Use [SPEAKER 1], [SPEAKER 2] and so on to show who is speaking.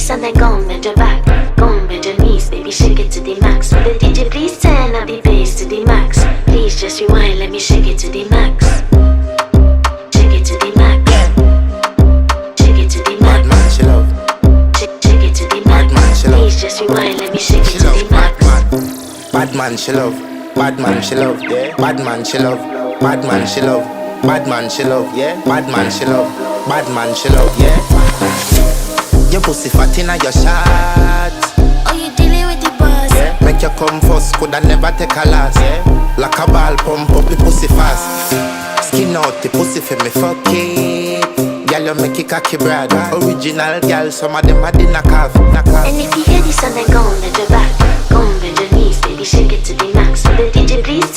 [SPEAKER 1] this and then go and bend your back. Go and bend your knees, baby, shake it to the max. Will the DJ please turn up the bass to the max? Please just rewind, let me shake it to the max. Shake it to the max. Shake it to the max.
[SPEAKER 2] Bad man, she love.
[SPEAKER 1] Shake it to the max.
[SPEAKER 2] Bad man, she love.
[SPEAKER 1] Please just rewind, let me shake it
[SPEAKER 2] She
[SPEAKER 1] to
[SPEAKER 2] love.
[SPEAKER 1] the max.
[SPEAKER 2] Bad man, she love. Bad man, she love. Yeah. Bad man, she love. Bad man, she love. Bad man, she love. Yeah. Bad man, she love. Bad man, she love. Yeah. Your pussy fat inna your shot.
[SPEAKER 1] Oh, you dealing with the boss?
[SPEAKER 2] Yeah. Make you come first, coulda never take a last. Yeah. Like a ball, pump up the pussy fast. Skin out the pussy for me fuck it. Girl, you make it cocky brother. Original girl, some of them a the knock off.
[SPEAKER 1] And if you hear this and then go and bend your back. Go and bend your knees, baby, shake it to the max. Will the DJ please